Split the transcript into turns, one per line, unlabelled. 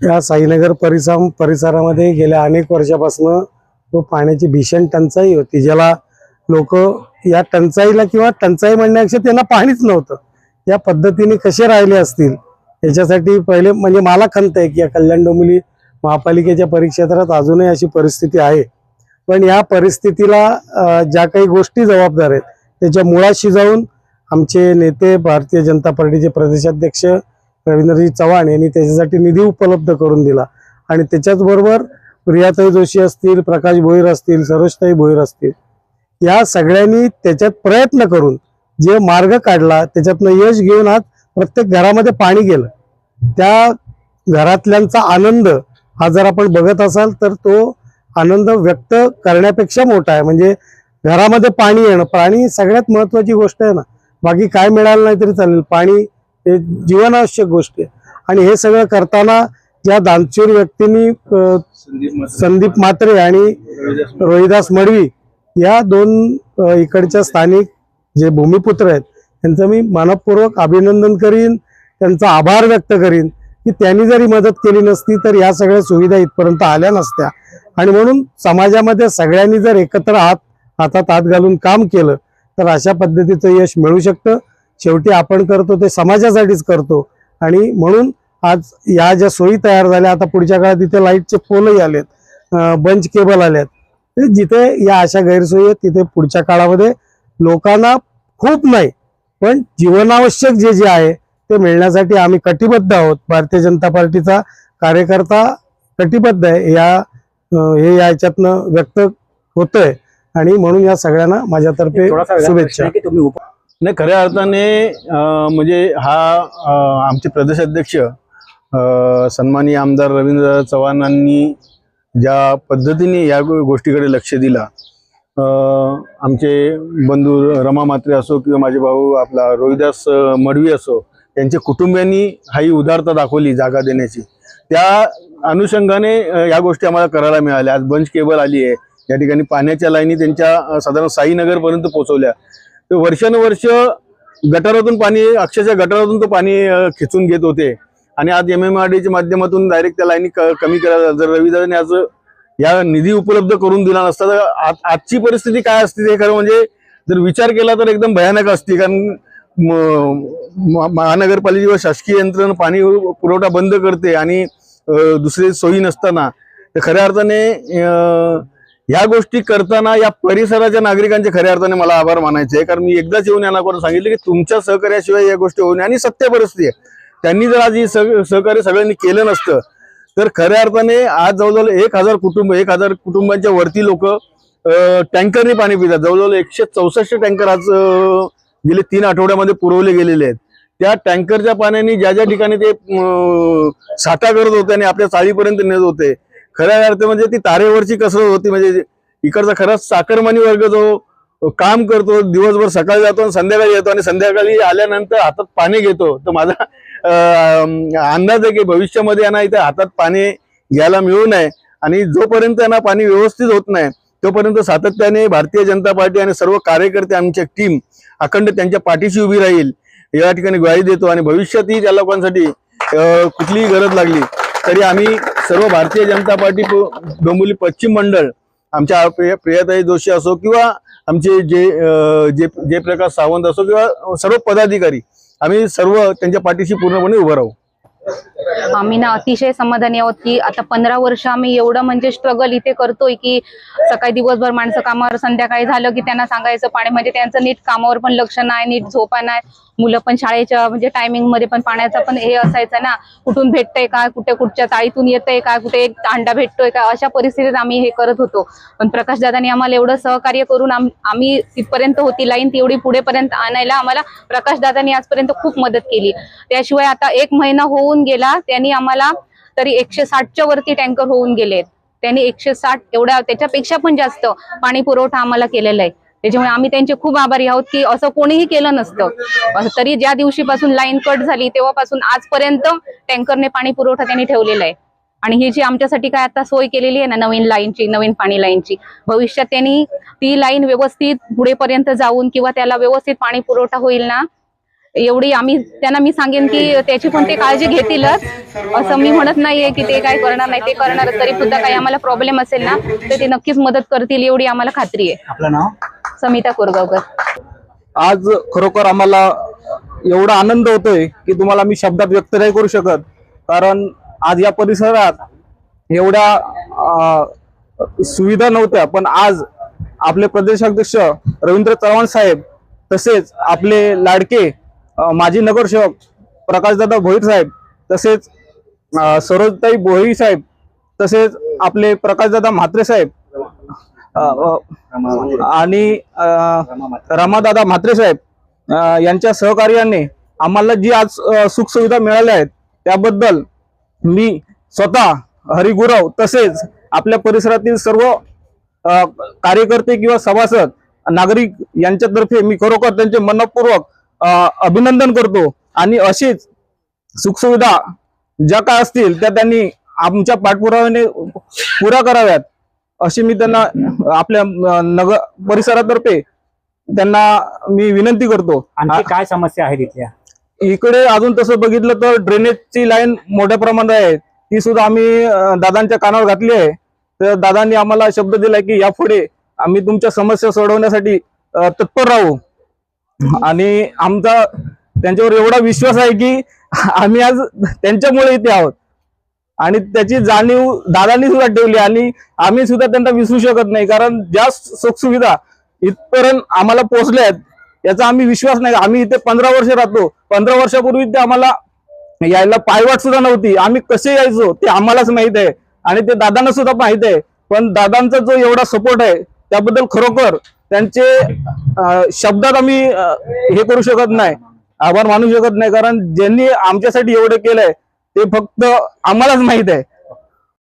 या साईनगर परिसरामध्ये गेल्या अनेक वर्षापासून तो पाण्याची भीषण टंचाई होती, ज्याला लोक या टंचाईला किंवा टंचाई म्हणण्यापेक्षा त्यांना पाणीच नव्हतं, या पद्धतीने कसे राहिले असतील याच्यासाठी पहिले म्हणजे मला खंत आहे की या कल्याण डोंबिवली महापालिकेच्या परिक्षेत्रात अजूनही अशी परिस्थिती आहे। पण या परिस्थितीला ज्या काही गोष्टी जबाबदार आहेत त्याच्या मुळाशी जाऊन आमचे नेते भारतीय जनता पार्टीचे प्रदेशाध्यक्ष रवींद्रजी चव्हाण यांनी त्याच्यासाठी निधी उपलब्ध करून दिला आणि त्याच्याचबरोबर प्रियाताई जोशी असतील, प्रकाश भोईर असतील, सरोजताई भोईर असतील, या सगळ्यांनी त्याच्यात प्रयत्न करून जे मार्ग काढला त्याच्यातनं यश घेऊन आज प्रत्येक घरामध्ये पाणी गेलं। त्या घरातल्यांचा आनंद हा जर आपण बघत असाल तर तो आनंद व्यक्त करण्यापेक्षा मोठा आहे। म्हणजे घरामध्ये पाणी येणं, पाणी सगळ्यात महत्वाची गोष्ट आहे ना, बाकी काय मिळालं नाही तरी चालेल, पाणी हे जीवनावश्यक गोष्ट आहे। आणि हे सगळं करताना ज्या दानशूर व्यक्तींनी संदीप म्हात्रे आणि रोहिदास मडवी या दोन इकडच्या स्थानिक जे भूमिपुत्र आहेत त्यांचं मी मनपूर्वक अभिनंदन करीन, त्यांचा आभार व्यक्त करीन की त्यांनी जरी मदत केली नसती तर या सगळ्या सुविधा इथपर्यंत आल्या नसत्या। आणि म्हणून समाजामध्ये सगळ्यांनी जर एकत्र हातात हात घालून काम केलं तर अशा पद्धतीचं यश मिळू शकतं। शेवटी आपण करतो ते समाजासाठीच करतो आणि म्हणून आज या ज्या सोयी तयार झाल्या, आता पुढच्या काळात इथे लाईटचे पोलही आलेत, बंच केबल आलेत, जिथे या अशा गैरसोयी आहेत तिथे पुढच्या काळामध्ये लोकांना खूप नाही पण जीवनावश्यक जे जे आहे ते मिळण्यासाठी आम्ही कटिबद्ध आहोत। भारतीय जनता पार्टीचा कार्यकर्ता कटिबद्ध आहे, हे याच्यातनं व्यक्त होतंय आणि म्हणून या सगळ्यांना माझ्यातर्फे शुभेच्छा।
नाही, खऱ्या अर्थाने म्हणजे हा आमचे प्रदेशाध्यक्ष सन्माननीय आमदार रवींद्र चव्हाणांनी ज्या पद्धतीने या गोष्टीकडे लक्ष दिला, आमचे बंधू रमा म्हात्रे असो किंवा माझे भाऊ आपला रोहिदास मडवी असो, त्यांच्या कुटुंबियांनी ही उदारता दाखवली जागा देण्याची, त्या अनुषंगाने या गोष्टी आम्हाला करायला मिळाल्या। आज बंच केबल आली आहे, या ठिकाणी पाण्याच्या लाईनी त्यांच्या साधारण साईनगर पर्यंत पोहोचवल्या। तर वर्षानुवर्ष गटारातून पाणी, अक्षरशः गटारातून तो पाणी खिचून घेत होते आणि आज MMRDच्या माध्यमातून डायरेक्ट त्या लाईनी कमी केल्या। जर रविदासने आज या निधी उपलब्ध करून दिला नसता तर आजची परिस्थिती काय असते हे खरं म्हणजे जर विचार केला तर एकदम भयानक असते। कारण महानगरपालिका व शासकीय यंत्रणा पाणी पुरवठा बंद करते आणि दुसरी सोयी नसताना, तर खऱ्या अर्थाने या गोष्टी करताना या परिसराच्या नागरिकांचे खऱ्या अर्थाने मला आभार मानायचे आहे। कारण मी एकदाच येऊन यांना करून सांगितले की तुमच्या सहकार्याशिवाय या गोष्टी होऊ नये आणि सत्य परिस्थिती आहे, त्यांनी जर आज ही सहकार्य सगळ्यांनी केलं नसतं तर खऱ्या अर्थाने आज जवळजवळ 1000 कुटुंबांच्या वरती लोक टँकरने पाणी पितात। जवळजवळ 164 टँकर आज गेले 3 आठवड्यामध्ये पुरवले गेलेले आहेत। त्या टँकरच्या पाण्याने ज्या ज्या ठिकाणी ते साठा करत होते आणि आपल्या चाळीपर्यंत नेत होते, खऱ्या अर्थ म्हणजे ती तारेवरची कसरत होती। म्हणजे इकडचा खरंच चाकरमानी वर्ग जो काम करतो, दिवसभर सकाळी जातो आणि संध्याकाळी येतो आणि संध्याकाळी आल्यानंतर हातात पाणी घेतो, तर माझा अंदाज आहे की भविष्यामध्ये यांना इथे हातात पाणी घ्यायला मिळू नये आणि जोपर्यंत यांना पाणी व्यवस्थित होत नाही तोपर्यंत सातत्याने भारतीय जनता पार्टी आणि सर्व कार्यकर्ते, आमची टीम अखंड त्यांच्या पाठीशी उभी राहील या ठिकाणी ग्वाही देतो। आणि भविष्यातही त्या लोकांसाठी कुठलीही गरज लागली तरी आम्ही सर्व भारतीय जनता पार्टी डोंबिवली पश्चिम मंडळ, आमच्या प्रियाताई जोशी असो किंवा आमचे जयप्रकाश सावंत असो किंवा सर्व पदाधिकारी, आम्ही सर्व त्यांच्या पाठीशी पूर्णपणे उभं राहू।
आम्ही ना अतिशय समाधानी आहोत की आता 15 वर्ष आम्ही एवढं म्हणजे स्ट्रगल इथे करतोय की सकाळी दिवसभर माणसं कामावर, संध्याकाळी झालं की त्यांना सांगायचं पाणी, म्हणजे त्यांचं नीट कामावर पण लक्ष नाही, नीट झोपा नाही, मुलं पण शाळेच्या म्हणजे टायमिंग मध्ये पण पाण्याचा पण हे असायचं ना, कुठून भेटतंय काय, कुठच्या ताईतून येतंय काय, कुठे एक अंडा भेटतोय का, अशा परिस्थितीत आम्ही हे करत होतो। पण प्रकाश दादांनी आम्हाला एवढं सहकार्य करून आम्ही तिथपर्यंत होती लाईन तेवढी पुढेपर्यंत आणायला आम्हाला प्रकाश दादांनी आजपर्यंत खूप मदत केली। त्याशिवाय आता 1 महिना होऊन गेला, त्यांनी आम्हाला तरी 160च्या वरती टँकर होऊन गेलेत, त्यांनी 160 एवढ्या त्याच्यापेक्षा पण जास्त पाणी पुरवठा आम्हाला केलेला आहे। त्याच्यामुळे आम्ही त्यांचे खूप आभारी आहोत की असं कोणीही केलं नसतं। तरी ज्या दिवशीपासून लाईन कट झाली तेव्हापासून आजपर्यंत टँकरने पाणी पुरवठा त्यांनी ठेवलेला आहे। आणि ही जी आमच्यासाठी काय आता सोय केलेली आहे ना नवीन लाईनची, नवीन पाणी लाईनची, भविष्यात त्यांनी ती लाईन व्यवस्थित पुढेपर्यंत जाऊन किंवा त्याला व्यवस्थित पाणी पुरवठा होईल ना, एवढी आम्ही त्यांना मी सांगेन की त्याची पण ते काळजी घेतीलच, असं मी म्हणत नाहीये की ते काय करणार नाही, ते करणार. तरी सुद्धा काही आम्हाला प्रॉब्लेम असेल ना तर ते नक्कीच मदत करतील एवढी आम्हाला खात्री आहे.
आपलं नाव?
समिता कोरगावकर.
आज खरोखर आम्हाला एवढा आनंद होतोय की तुम्हाला मी शब्दात व्यक्त नाही करू शकत. कारण आज या परिसरात एवढ्या सुविधा नव्हत्या, पण आज आपले प्रदेशाध्यक्ष रवींद्र चव्हाण साहेब, तसेच आपले लाडके माजी नगरसेवक प्रकाशदादा भोईर साहेब, तसेच सरोजताई भोईर साहेब, तसेच आपले प्रकाशदादा म्हात्रे साहेब आणि रमादादा म्हात्रे साहेब यांच्या सहकार्याने आम्हाला जी आज सुखसुविधा मिळाल्या आहेत त्याबद्दल मी स्वतः हरिगुरव तसेच आपल्या परिसरातील सर्व कार्यकर्ते किंवा सभासद नागरिक यांच्यातर्फे मी खरोखर त्यांचे मनपूर्वक अभिनंदन करतो. आणि अशीच सुखसुविधा ज्या काय असतील त्या त्यांनी आमच्या पाठपुराव्याने पुरा कराव्यात अशी मी त्यांना आपल्या नगर परिसरातर्फे त्यांना मी विनंती करतो.
आणखी काय समस्या आहेत इथल्या?
इकडे अजून तसं बघितलं तर ड्रेनेजची लाईन मोठ्या प्रमाणात आहे, ती सुद्धा आम्ही दादांच्या कानावर घातली आहे. तर दादांनी आम्हाला शब्द दिलाय की यापुढे आम्ही तुमच्या समस्या सोडवण्यासाठी तत्पर राहू. आणि आमचा त्यांच्यावर एवढा विश्वास आहे की आम्ही आज त्यांच्यामुळे इथे आहोत आणि त्याची जाणीव दादांनी सुद्धा ठेवली आणि आम्ही सुद्धा त्यांना विसरू शकत नाही. कारण ज्या सुखसुविधा इथपर्यंत आम्हाला पोहोचल्या आहेत याचा आम्ही विश्वास नाही. आम्ही इथे 15 वर्ष राहतो. 15 वर्षापूर्वी ते आम्हाला यायला पायवाट सुद्धा नव्हती. आम्ही कसे यायचो ते आम्हालाच माहित आहे आणि ते दादांना सुद्धा माहित आहे. पण दादांचा जो एवढा सपोर्ट आहे त्याबद्दल खरोखर त्यांचे शब्दात आम्ही हे करू शकत नाही, आभार मानू शकत नाही. कारण ज्यांनी आमच्यासाठी एवढं केलंय ते फक्त आम्हालाच माहित आहे.